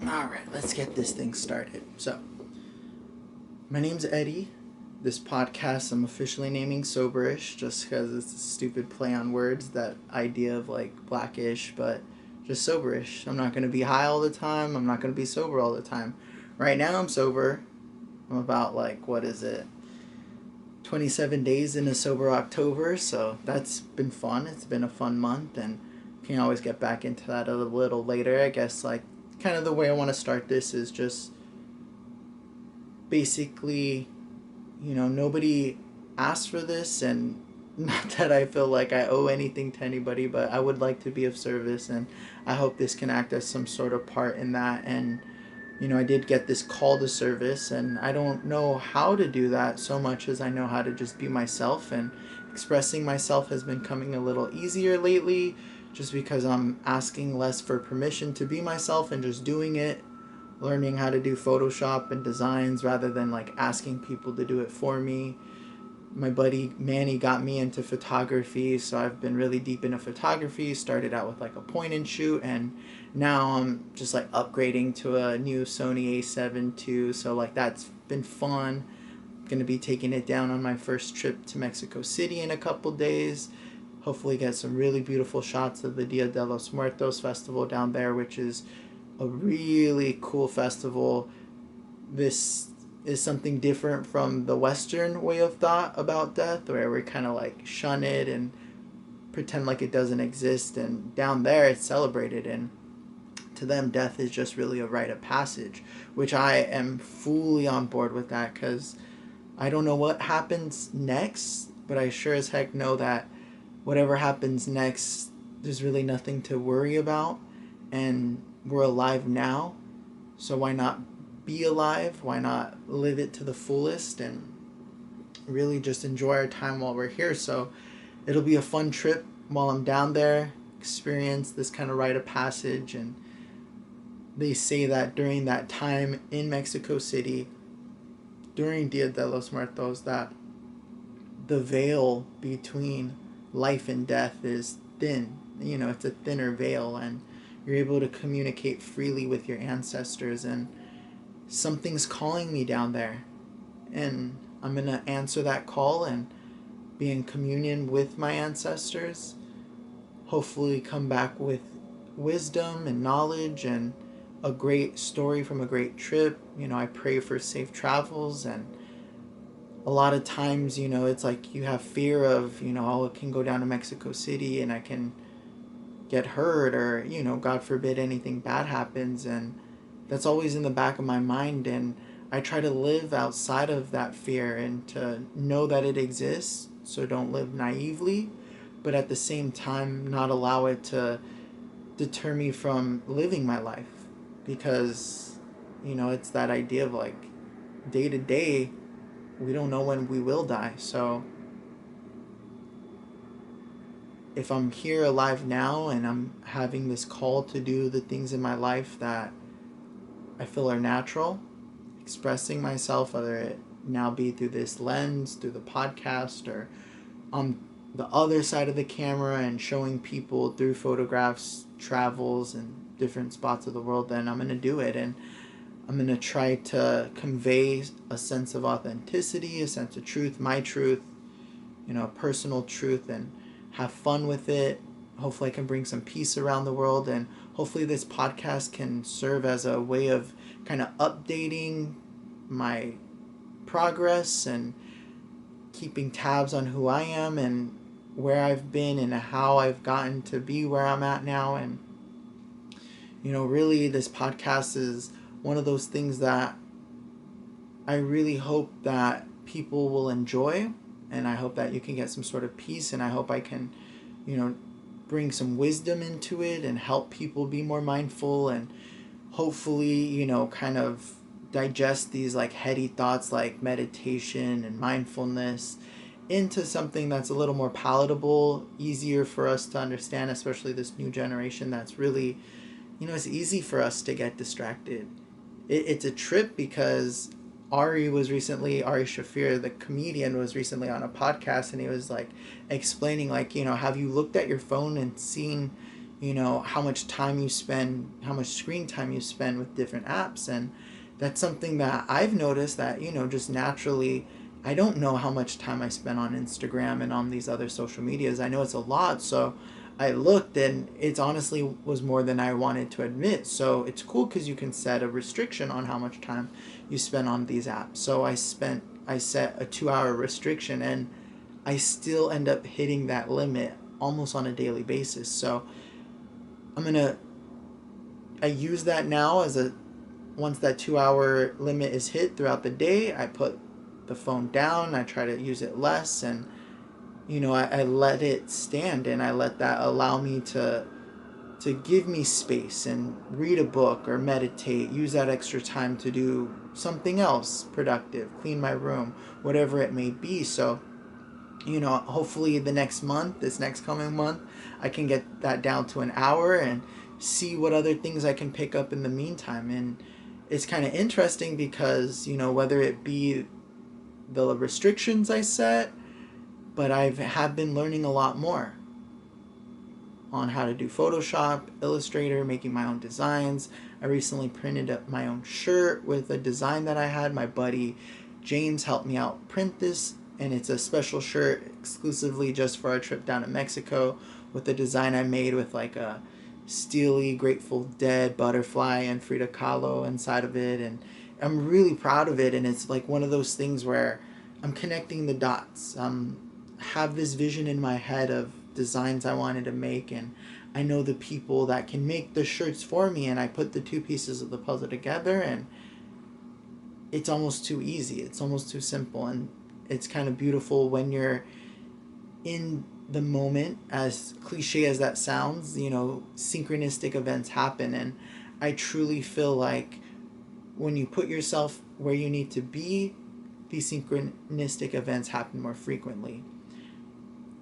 Alright, let's get this thing started. So, my name's Eddie. This podcast I'm officially naming Soberish just because it's a stupid play on words, that idea of like blackish, but just soberish. I'm not going to be high all the time. I'm not going to be sober all the time. Right now I'm sober. I'm about 27 days into sober October, so that's been fun. It's been a fun month, and can always get back into that a little later. I guess kind of the way I want to start this is just basically, nobody asked for this, and not that I feel like I owe anything to anybody, but I would like to be of service, and I hope this can act as some sort of part in that. And I did get this call to service, and I don't know how to do that so much as I know how to just be myself, and expressing myself has been coming a little easier lately just because I'm asking less for permission to be myself and just doing it, learning how to do Photoshop and designs rather than asking people to do it for me. My buddy Manny got me into photography, so I've been really deep into photography. Started out with a point and shoot, and now I'm just upgrading to a new Sony A7 II, so that's been fun. I'm gonna be taking it down on my first trip to Mexico City in a couple days. Hopefully get some really beautiful shots of the Dia de los Muertos festival down there, which is a really cool festival. This is something different from the Western way of thought about death, where we kind of shun it and pretend like it doesn't exist, and down there it's celebrated, and to them death is just really a rite of passage, which I am fully on board with that, because I don't know what happens next, but I sure as heck know that whatever happens next, there's really nothing to worry about, and we're alive now, so why not be alive? Why not live it to the fullest and really just enjoy our time while we're here? So it'll be a fun trip while I'm down there, experience this kind of rite of passage. And they say that during that time in Mexico City, during Dia de los Muertos, that the veil between life and death is thin. It's a thinner veil, and you're able to communicate freely with your ancestors, and something's calling me down there, and I'm gonna answer that call and be in communion with my ancestors, hopefully come back with wisdom and knowledge and a great story from a great trip. I pray for safe travels, and a lot of times, it's you have fear of, oh, it can go down to Mexico City and I can get hurt, or, God forbid anything bad happens, and that's always in the back of my mind, and I try to live outside of that fear and to know that it exists, so don't live naively, but at the same time not allow it to deter me from living my life, because it's that idea of day to day, we don't know when we will die. So if I'm here alive now and I'm having this call to do the things in my life that I feel are natural, expressing myself, whether it now be through this lens, through the podcast, or on the other side of the camera and showing people through photographs, travels, and different spots of the world, then I'm going to do it. And I'm going to try to convey a sense of authenticity, a sense of truth, my truth, a personal truth, and have fun with it. Hopefully I can bring some peace around the world, and hopefully this podcast can serve as a way of kind of updating my progress and keeping tabs on who I am and where I've been and how I've gotten to be where I'm at now. And really this podcast is one of those things that I really hope that people will enjoy, and I hope that you can get some sort of peace, and I hope I can bring some wisdom into it and help people be more mindful, and hopefully kind of digest these heady thoughts like meditation and mindfulness into something that's a little more palatable, easier for us to understand, especially this new generation that's really, it's easy for us to get distracted. It's a trip because Ari Shaffir, the comedian, was recently on a podcast, and he was like explaining, like, have you looked at your phone and seen, how much time you spend, how much screen time you spend with different apps? And that's something that I've noticed that, just naturally, I don't know how much time I spend on Instagram and on these other social medias. I know it's a lot, so I looked, and it's honestly was more than I wanted to admit. So it's cool because you can set a restriction on how much time you spend on these apps. So I set a 2 hour restriction, and I still end up hitting that limit almost on a daily basis. So I use that now as once that 2 hour limit is hit throughout the day, I put the phone down, I try to use it less, and I let it stand, and I let that allow me to give me space and read a book or meditate, use that extra time to do something else productive, clean my room, whatever it may be. So, hopefully this next coming month, I can get that down to an hour and see what other things I can pick up in the meantime. And it's kind of interesting because, whether it be the restrictions I set, but have been learning a lot more on how to do Photoshop, Illustrator, making my own designs. I recently printed up my own shirt with a design that I had. My buddy James helped me out print this, and it's a special shirt exclusively just for our trip down to Mexico, with a design I made with like a steely Grateful Dead butterfly and Frida Kahlo inside of it. And I'm really proud of it, and it's like one of those things where I'm connecting the dots. Have this vision in my head of designs I wanted to make, and I know the people that can make the shirts for me, and I put the two pieces of the puzzle together, and it's almost too easy, it's almost too simple. And it's kind of beautiful when you're in the moment. As cliche as that sounds, synchronistic events happen, and I truly feel like when you put yourself where you need to be, these synchronistic events happen more frequently.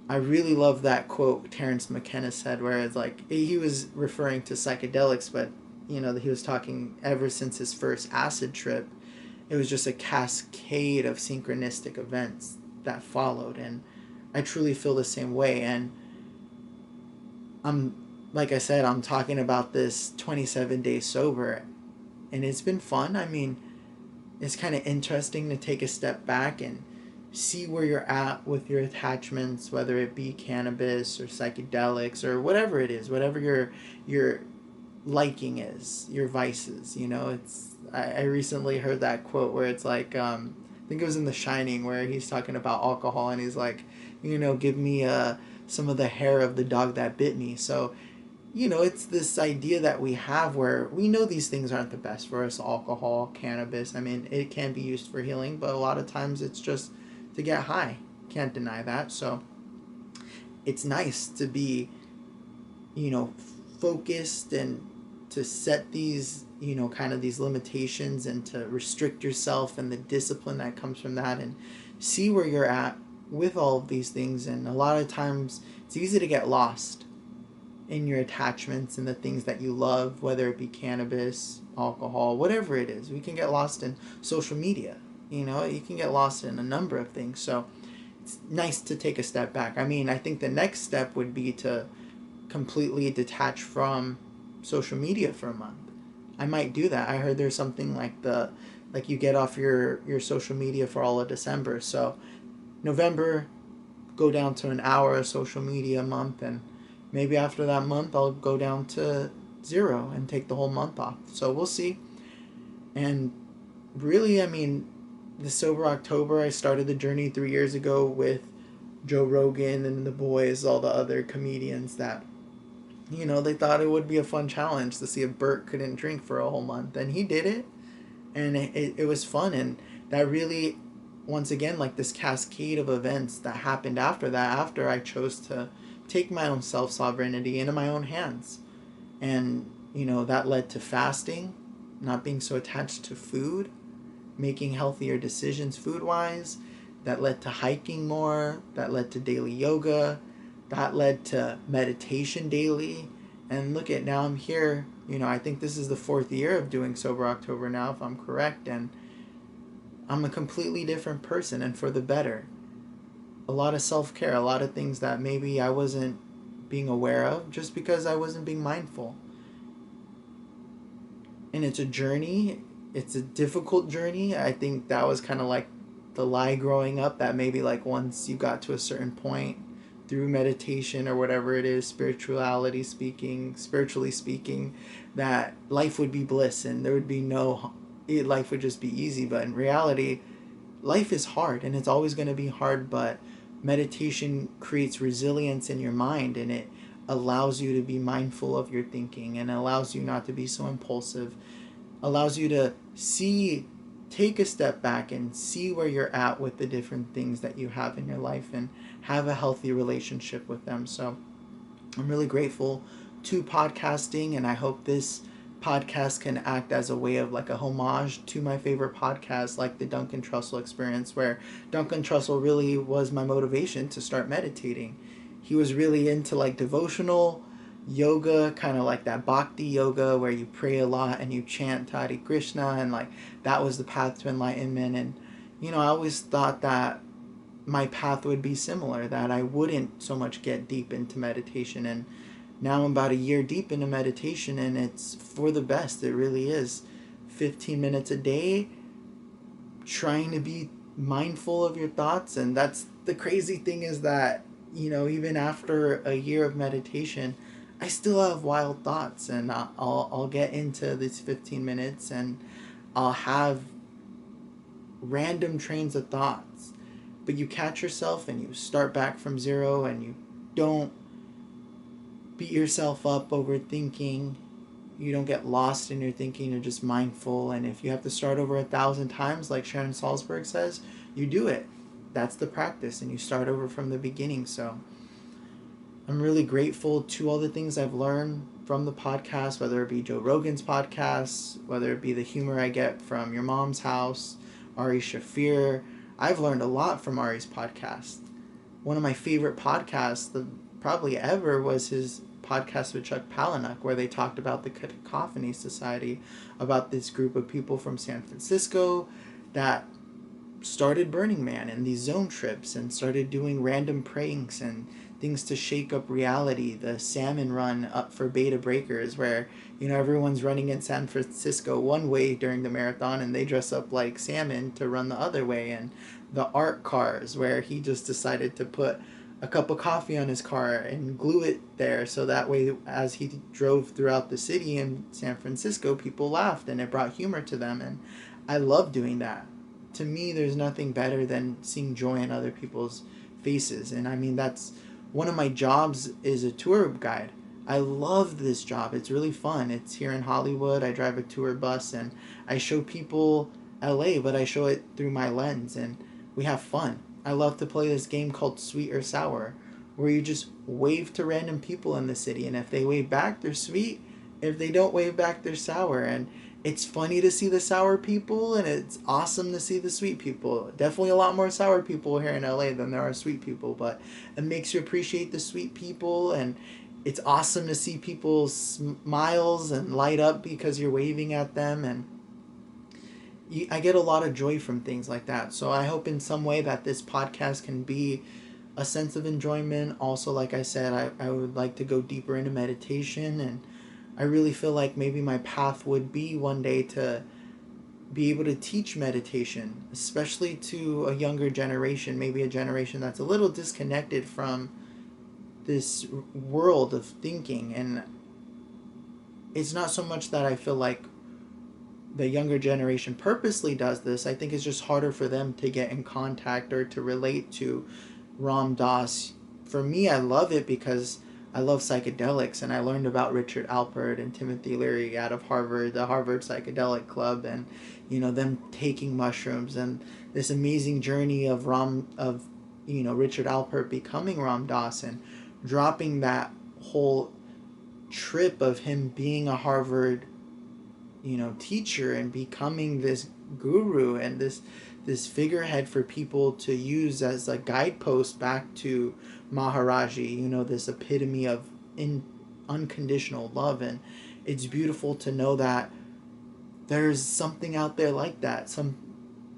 I really love that quote Terrence McKenna said, where it's like, he was referring to psychedelics, but he was talking ever since his first acid trip, it was just a cascade of synchronistic events that followed. And I truly feel the same way. And like I said, I'm talking about this 27 days sober, and it's been fun. I mean, it's kind of interesting to take a step back and see where you're at with your attachments, whether it be cannabis or psychedelics or whatever it is, whatever your liking is, your vices. I recently heard that quote where it's like, I think it was in The Shining, where he's talking about alcohol, and he's like, give me some of the hair of the dog that bit me. So it's this idea that we have where we know these things aren't the best for us. Alcohol, cannabis, I mean, it can be used for healing, but a lot of times it's just to get high. Can't deny that. So it's nice to be, focused, and to set these, kind of these limitations, and to restrict yourself, and the discipline that comes from that, and see where you're at with all of these things. And a lot of times it's easy to get lost in your attachments and the things that you love, whether it be cannabis, alcohol, whatever it is. We can get lost in social media. You can get lost in a number of things. So it's nice to take a step back. I mean, I think the next step would be to completely detach from social media for a month. I might do that. I heard there's something like you get off your social media for all of December. So November, go down to an hour of social media a month, and maybe after that month I'll go down to 0 and take the whole month off. So we'll see. And really, I mean, the Sober October, I started the journey 3 years ago with Joe Rogan and the boys, all the other comedians that, they thought it would be a fun challenge to see if Bert couldn't drink for a whole month. And he did it, and it was fun. And that really, once again, like this cascade of events that happened after that, after I chose to take my own self-sovereignty into my own hands. And, that led to fasting, not being so attached to food, making healthier decisions food-wise. That led to hiking more. That led to daily yoga. That led to meditation daily. And look at, now I'm here. I think this is the 4th year of doing Sober October now, if I'm correct. And I'm a completely different person, and for the better. A lot of self-care, a lot of things that maybe I wasn't being aware of just because I wasn't being mindful. And it's a journey. It's a difficult journey. I think that was kind of like the lie growing up, that maybe like once you got to a certain point through meditation or whatever it is, spiritually speaking, that life would be bliss and there would be no, life would just be easy. But in reality, life is hard and it's always going to be hard, but meditation creates resilience in your mind, and it allows you to be mindful of your thinking and allows you not to be so impulsive, allows you to take a step back and see where you're at with the different things that you have in your life and have a healthy relationship with them. So I'm really grateful to podcasting, and I hope this podcast can act as a way of like a homage to my favorite podcasts, like the Duncan Trussell Experience, where Duncan Trussell really was my motivation to start meditating. He was really into like devotional yoga, kind of like that bhakti yoga where you pray a lot and you chant Hare Krishna, and like that was the path to enlightenment. And I always thought that my path would be similar, that I wouldn't so much get deep into meditation. And now I'm about a year deep into meditation, and it's for the best. It really is. 15 minutes a day, trying to be mindful of your thoughts. And that's the crazy thing, is that, even after a year of meditation, I still have wild thoughts, and I'll get into these 15 minutes and I'll have random trains of thoughts. But you catch yourself and you start back from zero, and you don't beat yourself up overthinking. You don't get lost in your thinking. You're just mindful. And if you have to start over 1,000 times, like Sharon Salzberg says, you do it. That's the practice, and you start over from the beginning. So I'm really grateful to all the things I've learned from the podcast, whether it be Joe Rogan's podcast, whether it be the humor I get from Your Mom's House, Ari Shaffir. I've learned a lot from Ari's podcast. One of my favorite podcasts, probably ever, was his podcast with Chuck Palahniuk, where they talked about the Cacophony Society, about this group of people from San Francisco that started Burning Man and these zone trips and started doing random pranks and things to shake up reality. The salmon run up for Beta Breakers, where everyone's running in San Francisco one way during the marathon and they dress up like salmon to run the other way. And the art cars, where he just decided to put a cup of coffee on his car and glue it there, so that way as he drove throughout the city in San Francisco, people laughed and it brought humor to them. And I love doing that. To me, there's nothing better than seeing joy in other people's faces. And I mean, that's one of my jobs, is a tour guide. I love this job. It's really fun. It's here in Hollywood. I drive a tour bus and I show people LA, but I show it through my lens, and we have fun. I love to play this game called Sweet or Sour, where you just wave to random people in the city, and if they wave back, they're sweet. If they don't wave back, they're sour. And it's funny to see the sour people, and it's awesome to see the sweet people. Definitely a lot more sour people here in LA than there are sweet people, but it makes you appreciate the sweet people, and it's awesome to see people's smiles and light up because you're waving at them. And I get a lot of joy from things like that. So I hope in some way that this podcast can be a sense of enjoyment. Also, like I said, I would like to go deeper into meditation, and I really feel like maybe my path would be one day to be able to teach meditation, especially to a younger generation, maybe a generation that's a little disconnected from this world of thinking. And it's not so much that I feel like the younger generation purposely does this. I think it's just harder for them to get in contact or to relate to Ram Dass. For me, I love it because I love psychedelics, and I learned about Richard Alpert and Timothy Leary out of Harvard, the Harvard Psychedelic Club, and them taking mushrooms, and this amazing journey of Richard Alpert becoming Ram Dass and dropping that whole trip of him being a Harvard teacher and becoming this guru and this figurehead for people to use as a guidepost back to Maharaji, this epitome of unconditional love. And it's beautiful to know that there's something out there like that,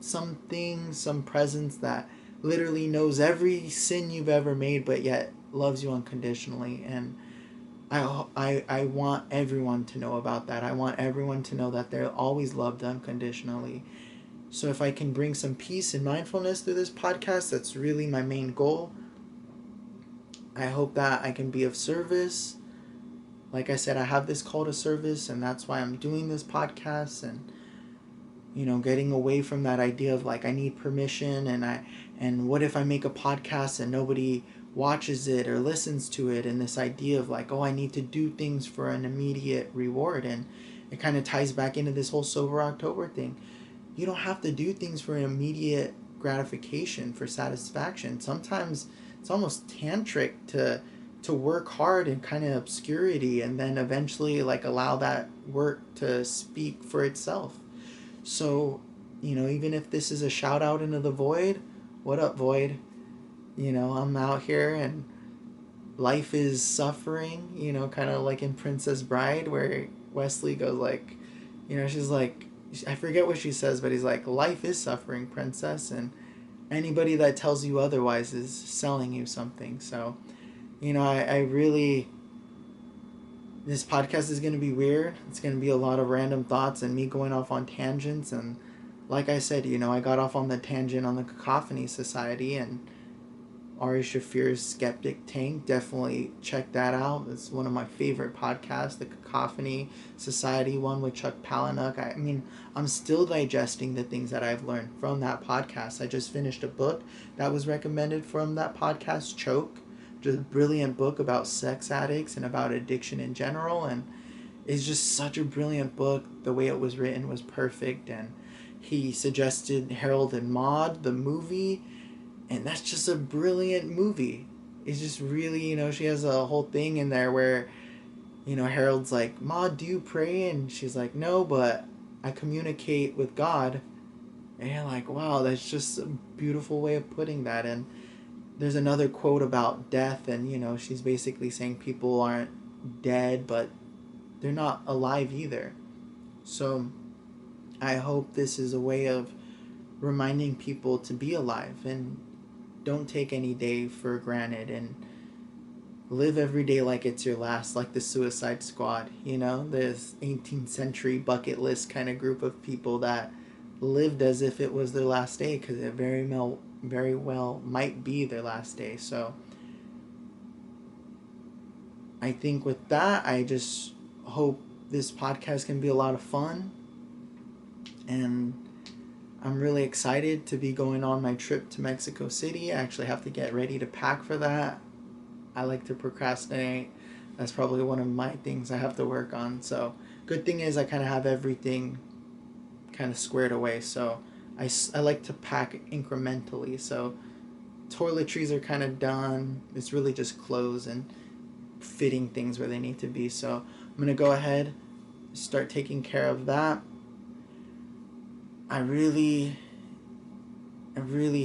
something, some presence that literally knows every sin you've ever made, but yet loves you unconditionally. And I want everyone to know about that. I want everyone to know that they're always loved unconditionally. So if I can bring some peace and mindfulness through this podcast, that's really my main goal. I hope that I can be of service. Like I said, I have this call to service, and that's why I'm doing this podcast, and getting away from that idea of like I need permission, and what if I make a podcast and nobody watches it or listens to it, and this idea of like, oh, I need to do things for an immediate reward. And it kind of ties back into this whole sober October thing. You don't have to do things for an immediate gratification, for satisfaction. Sometimes it's almost tantric to work hard in kind of obscurity, and then eventually like allow that work to speak for itself. So, even if this is a shout out into the void, what up, void? I'm out here and life is suffering, kind of like in Princess Bride, where Wesley goes like, she's like, I forget what she says, but he's like, life is suffering, princess, and anybody that tells you otherwise is selling you something. So, I really, this podcast is going to be weird. It's going to be a lot of random thoughts and me going off on tangents. And like I said, I got off on the tangent on the Cacophony Society and Ari Shaffir's Skeptic Tank. Definitely check that out. It's one of my favorite podcasts, the Cacophony Society one with Chuck Palahniuk. I mean, I'm still digesting the things that I've learned from that podcast. I just finished a book that was recommended from that podcast, Choke. Just a brilliant book about sex addicts and about addiction in general. And it's just such a brilliant book. The way it was written was perfect. And he suggested Harold and Maude, the movie. And that's just a brilliant movie. It's just really, she has a whole thing in there where, Harold's like, Maude, do you pray? And she's like, no, but I communicate with God. And you're like, wow, that's just a beautiful way of putting that. And there's another quote about death, and, she's basically saying people aren't dead, but they're not alive either. So I hope this is a way of reminding people to be alive and don't take any day for granted, and live every day like it's your last, like the Suicide Squad. This 18th century bucket list kind of group of people that lived as if it was their last day, because it very well might be their last day. So I think with that, I just hope this podcast can be a lot of fun, and I'm really excited to be going on my trip to Mexico City. I actually have to get ready to pack for that. I like to procrastinate. That's probably one of my things I have to work on. So good thing is I kind of have everything kind of squared away. So I like to pack incrementally. So toiletries are kind of done. It's really just clothes and fitting things where they need to be. So I'm going to go ahead, start taking care of that. I really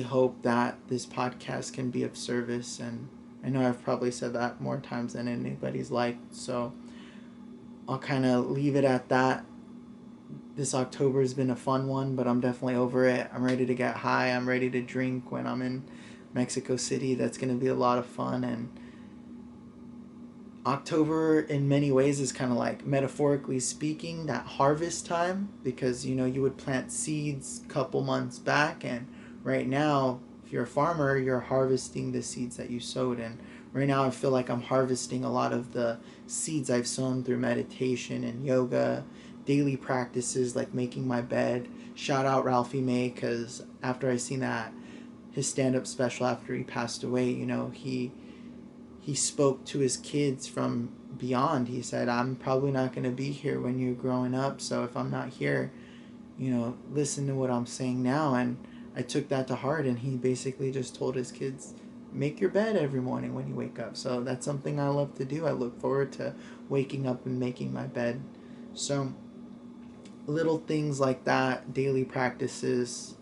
hope that this podcast can be of service, and I know I've probably said that more times than anybody's liked, so I'll kind of leave it at that. This October has been a fun one, but I'm definitely over it. I'm ready to get high. I'm ready to drink when I'm in Mexico City. That's going to be a lot of fun. And October in many ways is kind of like, metaphorically speaking, that harvest time, because you would plant seeds a couple months back, and right now if you're a farmer, you're harvesting the seeds that you sowed. And right now I feel like I'm harvesting a lot of the seeds I've sown through meditation and yoga, daily practices like making my bed. Shout out Ralphie May, because after I seen that his stand-up special after he passed away, he spoke to his kids from beyond. He said, I'm probably not going to be here when you're growing up, so if I'm not here, listen to what I'm saying now. And I took that to heart, and he basically just told his kids, make your bed every morning when you wake up. So that's something I love to do. I look forward to waking up and making my bed. So little things like that, daily practices.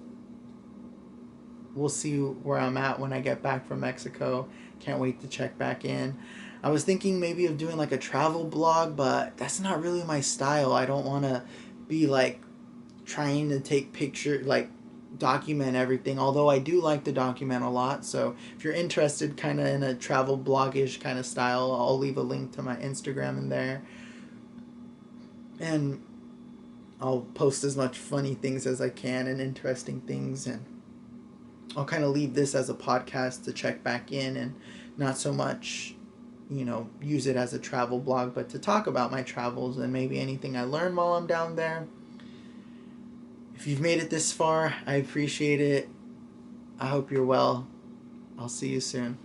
We'll see where I'm at when I get back from Mexico. Can't wait to check back in. I was thinking maybe of doing like a travel blog, but that's not really my style. I don't want to be like trying to take pictures, like document everything, although I do like to document a lot. So if you're interested kind of in a travel blogish kind of style, I'll leave a link to my Instagram in there, and I'll post as much funny things as I can and interesting things, and I'll kind of leave this as a podcast to check back in, and not so much, use it as a travel blog, but to talk about my travels and maybe anything I learn while I'm down there. If you've made it this far, I appreciate it. I hope you're well. I'll see you soon.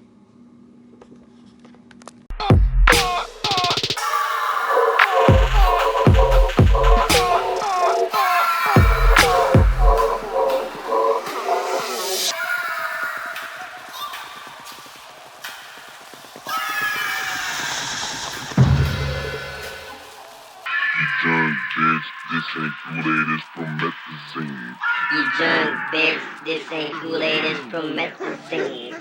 Drunk bitch, this ain't Kool-Aid, it's promethazine. You drunk bitch, this ain't Kool-Aid, it's promethazine.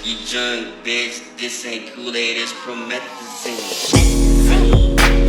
You drunk bitch, this ain't Kool-Aid, it's promethazine.